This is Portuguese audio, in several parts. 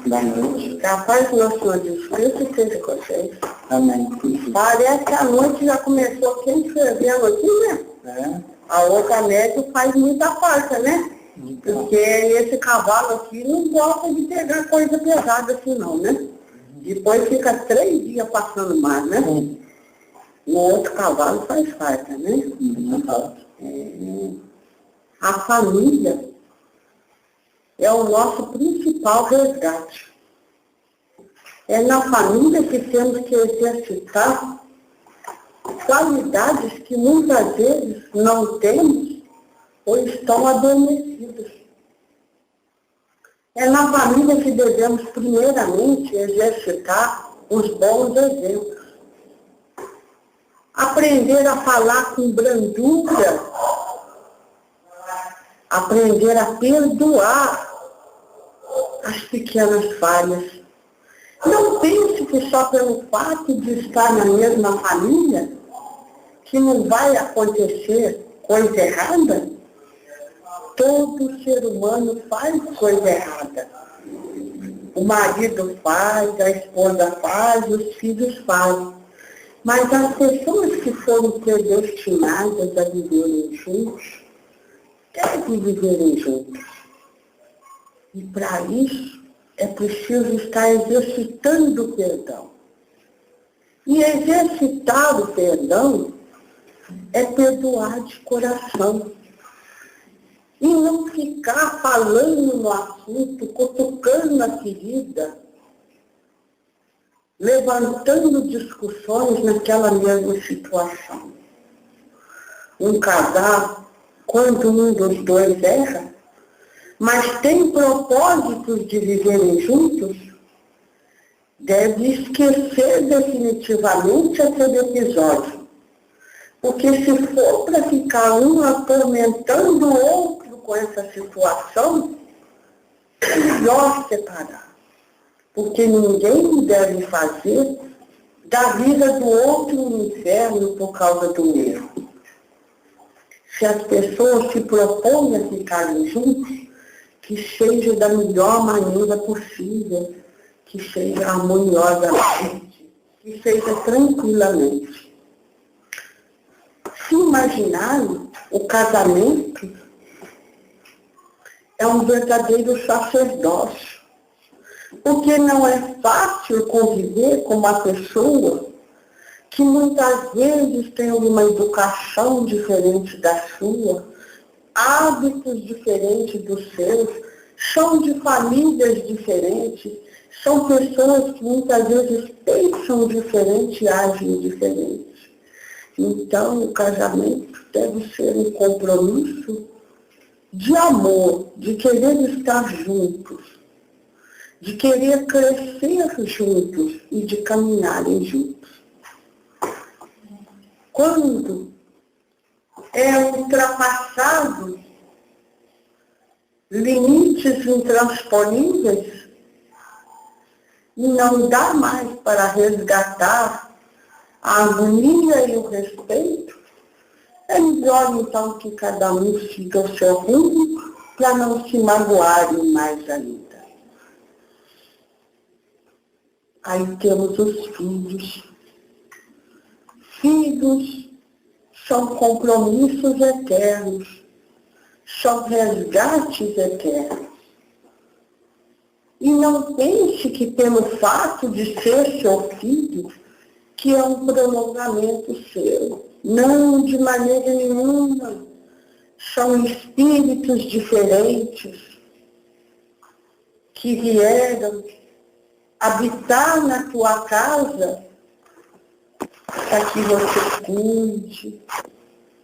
Da noite. Capaz Nosso Senhor Jesus Cristo esteja com vocês. Amém. Parece que a noite já começou, quem escreveu aqui, né? É. A outra média faz muita falta, né? Então. Porque esse cavalo aqui não gosta de pegar coisa pesada assim não, né? Depois fica 3 dias passando mais, né? O outro cavalo faz falta, né? A família é o nosso principal resgate. É na família que temos que exercitar qualidades que muitas vezes não temos ou estão adormecidas. É na família que devemos primeiramente exercitar os bons exemplos. Aprender a falar com brandura, aprender a perdoar as pequenas falhas. Não pense que só pelo fato de estar na mesma família que não vai acontecer coisa errada. Todo ser humano faz coisa errada. O marido faz, a esposa faz, os filhos fazem. Mas as pessoas que foram predestinadas a viverem juntos, devem viverem juntos. E para isso, é preciso estar exercitando o perdão. E exercitar o perdão é perdoar de coração. E não ficar falando no assunto, cutucando a ferida, levantando discussões naquela mesma situação. Um casal, quando um dos dois erra, mas tem propósitos de viverem juntos, deve esquecer definitivamente aquele episódio. Porque se for para ficar um atormentando o outro com essa situação, é melhor separar. Porque ninguém deve fazer da vida do outro um inferno por causa do erro. Se as pessoas se propõem a ficarem juntos, que seja da melhor maneira possível, que seja harmoniosamente, que seja tranquilamente. Se imaginarem, o casamento é um verdadeiro sacerdócio, porque não é fácil conviver com uma pessoa que muitas vezes tem uma educação diferente da sua, hábitos diferentes dos seus, são de famílias diferentes, são pessoas que muitas vezes pensam diferente e agem diferente. Então, o casamento deve ser um compromisso de amor, de querer estar juntos, de querer crescer juntos e de caminharem juntos. Quando é ultrapassado limites intransponíveis e não dá mais para resgatar a harmonia e o respeito, é melhor então que cada um siga o seu rumo para não se magoarem mais ainda. Aí temos os filhos. Filhos são compromissos eternos, são resgates eternos. E não pense que pelo fato de ser seu filho, que é um prolongamento seu. Não, de maneira nenhuma. São espíritos diferentes que vieram habitar na tua casa para que você cuide,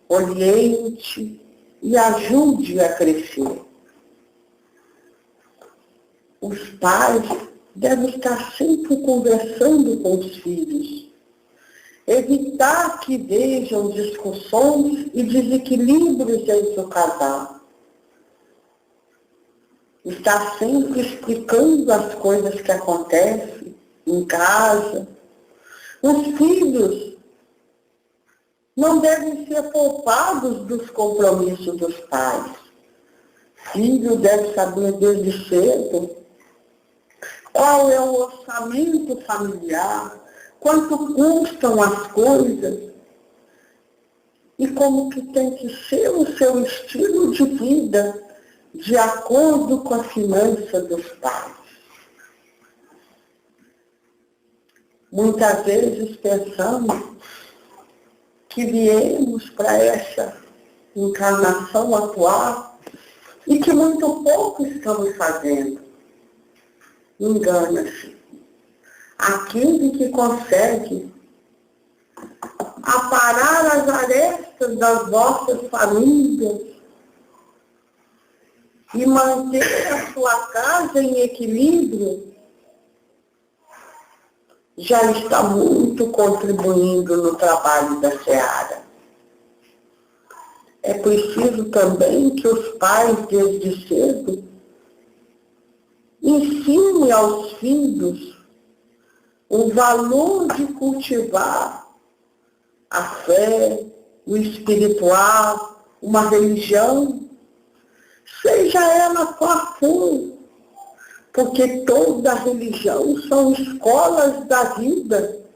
oriente e ajude a crescer. Os pais devem estar sempre conversando com os filhos. Evitar que vejam discussões e desequilíbrios entre o casal. Estar sempre explicando as coisas que acontecem em casa. Os filhos não devem ser poupados dos compromissos dos pais. Filho deve saber desde cedo qual é o orçamento familiar, quanto custam as coisas e como que tem que ser o seu estilo de vida de acordo com a finança dos pais. Muitas vezes pensamos que viemos para essa encarnação atual e que muito pouco estamos fazendo. Engana-se. Aquele que consegue aparar as arestas das vossas famílias e manter a sua casa em equilíbrio, já está muito contribuindo no trabalho da seara. É preciso também que os pais, desde cedo, ensinem aos filhos o valor de cultivar a fé, o espiritual, uma religião, seja ela qual for, porque toda religião são escolas da vida.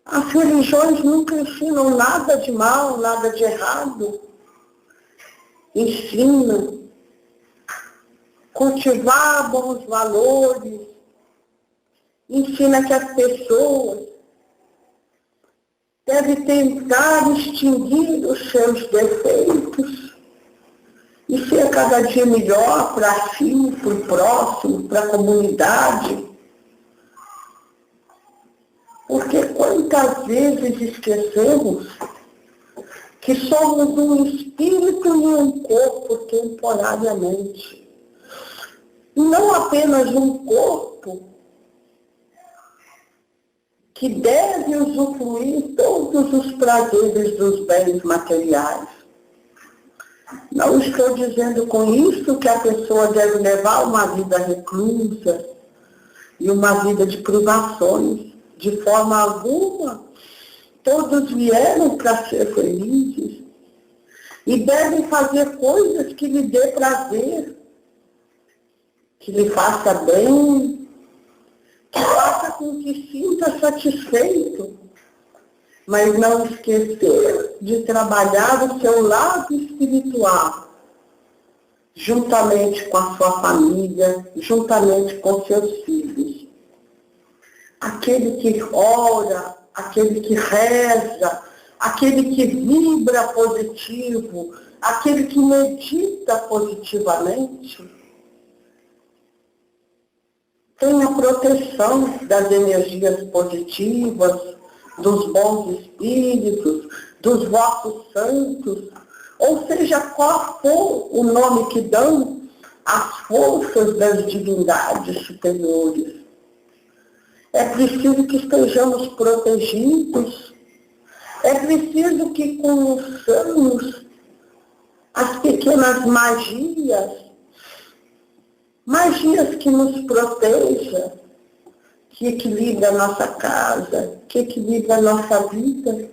As religiões nunca ensinam nada de mal, nada de errado. Ensinam cultivar bons valores, ensina que as pessoas devem tentar extinguir os seus defeitos e ser cada dia melhor para si, para o próximo, para a comunidade. Porque quantas vezes esquecemos que somos um espírito e um corpo temporariamente. E não apenas um corpo que deve usufruir todos os prazeres dos bens materiais. Não estou dizendo com isso que a pessoa deve levar uma vida reclusa e uma vida de privações. De forma alguma, todos vieram para ser felizes e devem fazer coisas que lhe dê prazer, que lhe faça bem, que faça com que sinta satisfeito, mas não esquecer de trabalhar o seu lado espiritual, juntamente com a sua família, juntamente com seus filhos. Aquele que ora, aquele que reza, aquele que vibra positivo, aquele que medita positivamente, tem a proteção das energias positivas, dos bons espíritos, dos vossos santos, ou seja, qual for o nome que dão às forças das divindades superiores. É preciso que estejamos protegidos. É preciso que conheçamos as pequenas magias que nos protejam, que equilibram a nossa casa, que equilibram a nossa vida.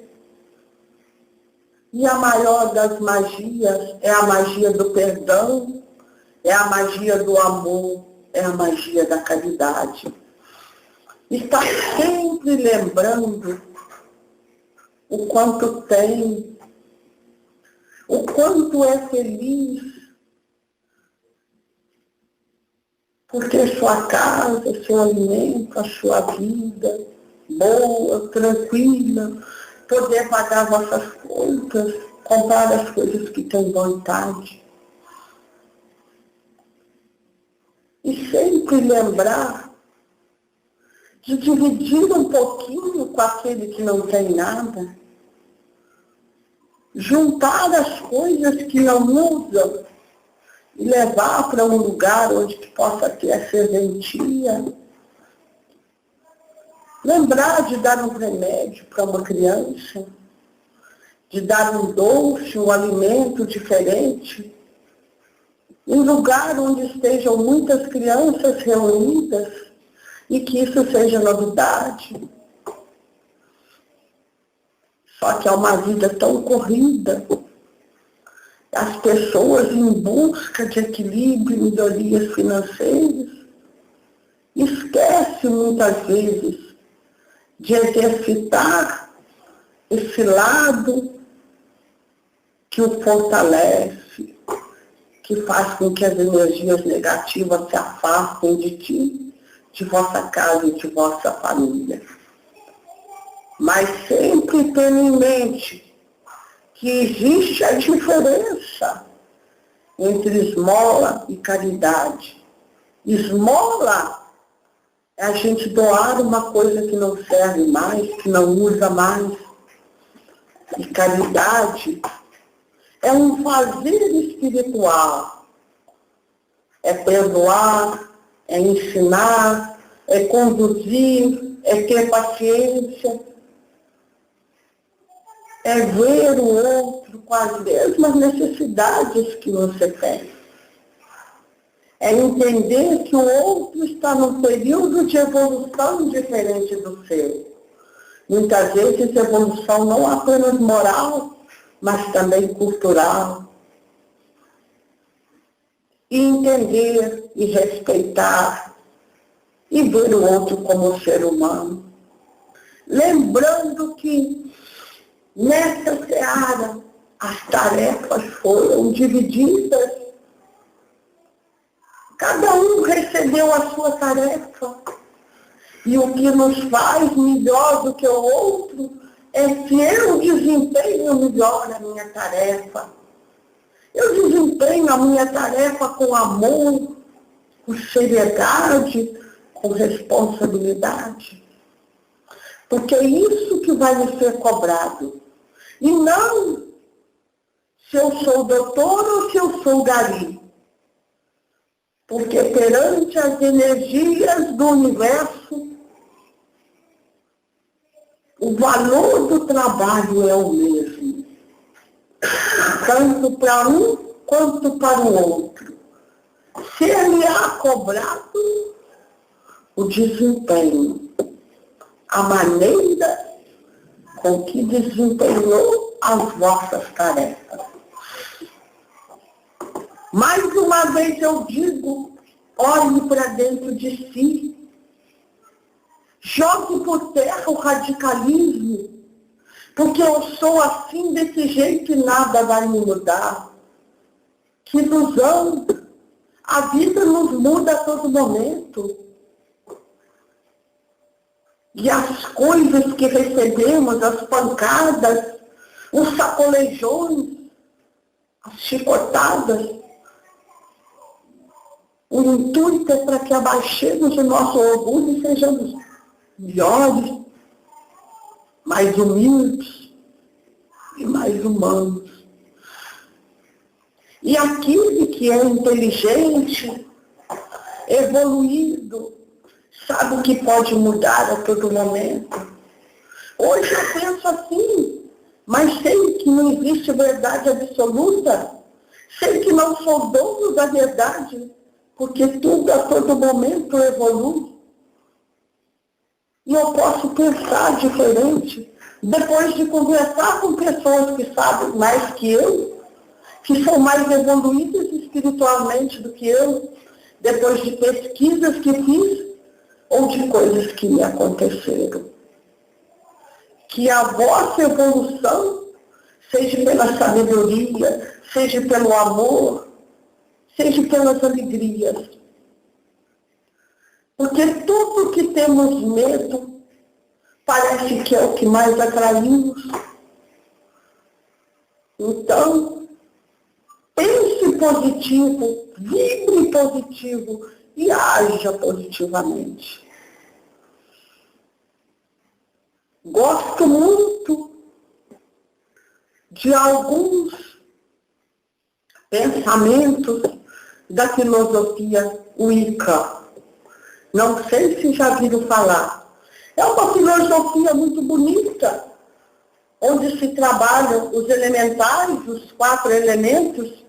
E a maior das magias é a magia do perdão, é a magia do amor, é a magia da caridade. Está sempre lembrando o quanto tem, o quanto é feliz por ter sua casa, seu alimento, a sua vida boa, tranquila, poder pagar vossas contas, comprar as coisas que tem vontade. E sempre lembrar de dividir um pouquinho com aquele que não tem nada, juntar as coisas que não usam e levar para um lugar onde possa ter a serventia. Lembrar de dar um remédio para uma criança, de dar um doce, um alimento diferente, em lugar onde estejam muitas crianças reunidas, e que isso seja novidade. Só que é uma vida tão corrida, as pessoas em busca de equilíbrio e melhorias financeiras, esquece muitas vezes de exercitar esse lado que o fortalece, que faz com que as energias negativas se afastem de ti, de vossa casa e de vossa família. Mas sempre tendo em mente que existe a diferença entre esmola e caridade. Esmola é a gente doar uma coisa que não serve mais, que não usa mais. E caridade é um fazer espiritual. É perdoar, é ensinar, é conduzir, é ter paciência. É ver o outro com as mesmas necessidades que você tem. É entender que o outro está num período de evolução diferente do seu. Muitas vezes evolução não apenas moral, mas também cultural. E entender e respeitar e ver o outro como ser humano. Lembrando que nessa seara as tarefas foram divididas. Cada um recebeu a sua tarefa. E o que nos faz melhor do que o outro é se eu desempenho melhor a minha tarefa. Eu desempenho a minha tarefa com amor, com seriedade, com responsabilidade. Porque é isso que vai me ser cobrado. E não se eu sou doutor ou se eu sou gari. Porque perante as energias do universo, o valor do trabalho é o mesmo. Tanto para um quanto para o outro. Se ele há cobrado o desempenho, a maneira com que desempenhou as vossas tarefas. Mais uma vez eu digo, olhe para dentro de si. Jogue por terra o radicalismo, porque eu sou assim, desse jeito, e nada vai me mudar. Que ilusão! A vida nos muda a todo momento. E as coisas que recebemos, as pancadas, os sacolejões, as chicotadas, o intuito é para que abaixemos o nosso orgulho e sejamos melhores, mais humildes e mais humanos. E aquele que é inteligente, evoluído, sabe que pode mudar a todo momento. Hoje eu penso assim, mas sei que não existe verdade absoluta. Sei que não sou dono da verdade, porque tudo a todo momento evolui. E eu posso pensar diferente, depois de conversar com pessoas que sabem mais que eu, que são mais evoluídas espiritualmente do que eu, depois de pesquisas que fiz, ou de coisas que me aconteceram. Que a vossa evolução seja pela sabedoria, seja pelo amor, seja pelas alegrias. Porque tudo que temos medo parece que é o que mais atraímos. Então, pense positivo, vibre positivo e haja positivamente. Gosto muito de alguns pensamentos da filosofia Wicca. Não sei se já viram falar. É uma filosofia muito bonita, onde se trabalham os elementais, os 4 elementos,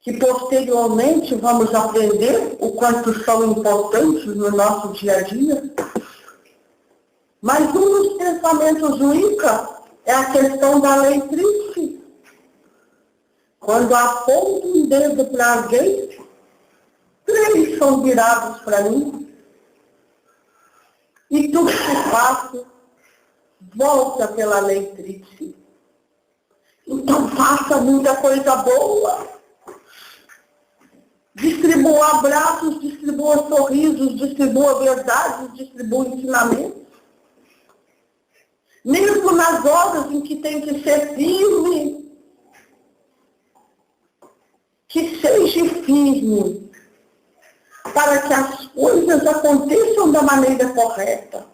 que posteriormente vamos aprender o quanto são importantes no nosso dia a dia. Mas um dos pensamentos Wicca é a questão da lei triste. Quando aponto um dedo para alguém, 3 são virados para mim. E tudo que faço volta pela lei tríplice. Então faça muita coisa boa. Distribua abraços, distribua sorrisos, distribua verdades, distribua ensinamentos. Mesmo nas horas em que tem que ser firme, que seja firme, para que as coisas aconteçam da maneira correta,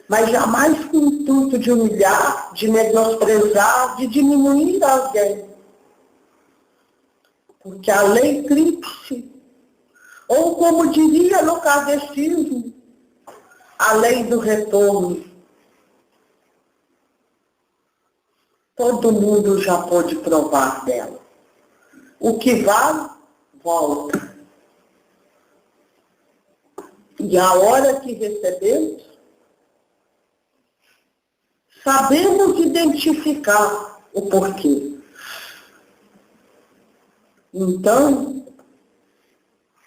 mas jamais com o intuito de humilhar, de menosprezar, de diminuir alguém. Porque a lei tríplice, ou como diria no kardecismo, a lei do retorno. Todo mundo já pôde provar dela. O que vale, volta. E a hora que recebemos, sabemos identificar o porquê. Então,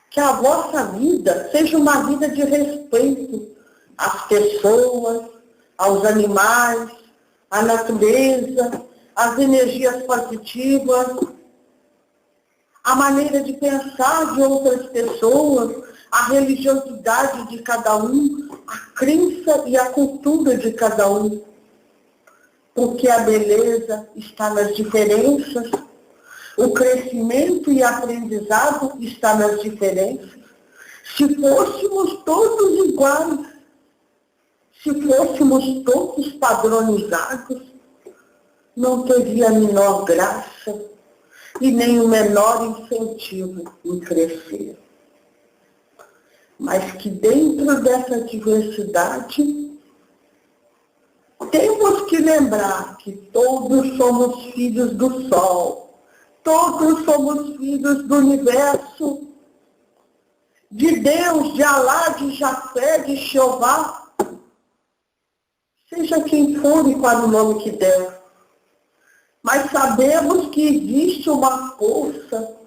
que a vossa vida seja uma vida de respeito às pessoas, aos animais, à natureza, às energias positivas, a maneira de pensar de outras pessoas, a religiosidade de cada um, a crença e a cultura de cada um. Porque a beleza está nas diferenças, o crescimento e aprendizado está nas diferenças. Se fôssemos todos iguais, se fôssemos todos padronizados, não teria a menor graça e nem o menor incentivo em crescer. Mas que dentro dessa diversidade, temos que lembrar que todos somos filhos do sol. Todos somos filhos do universo, de Deus, de Alá, de Jafé, de Jeová. Seja quem for e qual o nome que der. Mas sabemos que existe uma força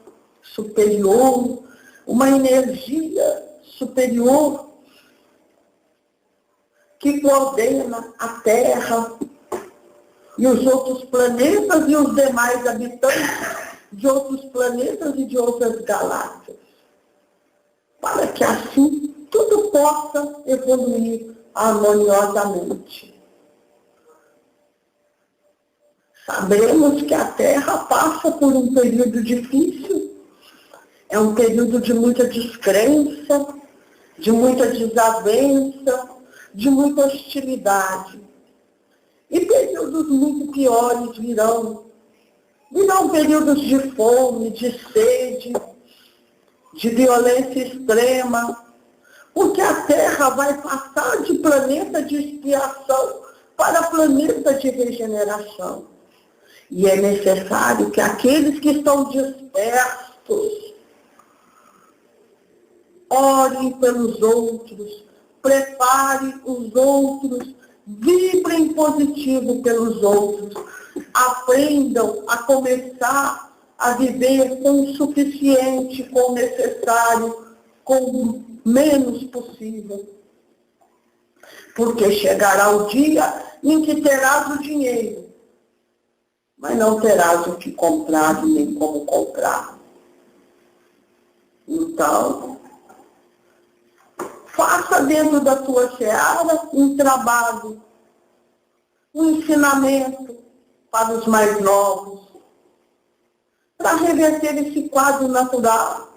superior, uma energia superior que coordena a Terra e os outros planetas e os demais habitantes de outros planetas e de outras galáxias, para que assim tudo possa evoluir harmoniosamente. Sabemos que a Terra passa por um período difícil, é um período de muita descrença, de muita desavença, de muita hostilidade. E períodos muito piores virão. Virão períodos de fome, de sede, de violência extrema, porque a Terra vai passar de planeta de expiação para planeta de regeneração. E é necessário que aqueles que estão dispersos orem pelos outros, preparem os outros, vibrem positivo pelos outros, aprendam a começar a viver com o suficiente, com o necessário, com o menos possível. Porque chegará o dia em que terás o dinheiro, mas não terás o que comprar nem como comprar. Então, faça dentro da tua seara um trabalho, um ensinamento para os mais novos, para reverter esse quadro natural,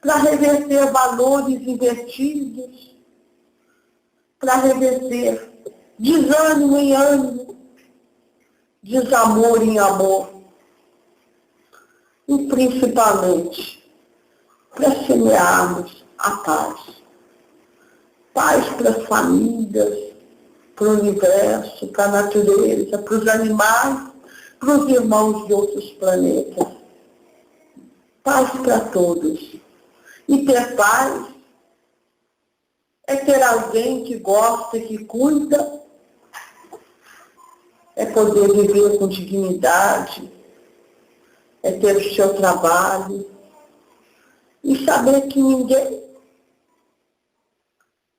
para reverter valores invertidos, para reverter desânimo em ânimo, desamor em amor, e principalmente para semearmos a paz. Paz para as famílias, para o universo, para a natureza, para os animais, para os irmãos de outros planetas. Paz para todos. E ter paz é ter alguém que gosta e que cuida, é poder viver com dignidade, é ter o seu trabalho e saber que ninguém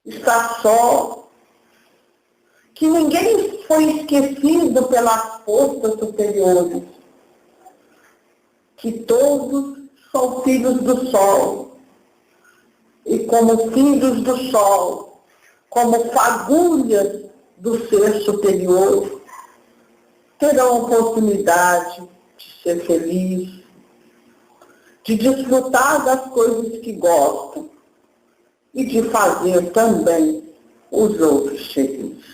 está só, que ninguém foi esquecido pelas forças superiores, que todos são filhos do sol, e como filhos do sol, como fagulhas do ser superior, terão a oportunidade de ser feliz, de desfrutar das coisas que gostam e de fazer também os outros felizes.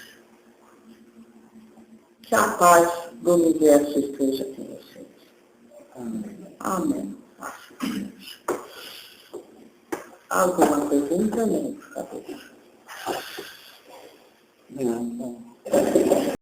Que a paz do universo esteja com vocês. Amém. Alguma pergunta? Não. Não.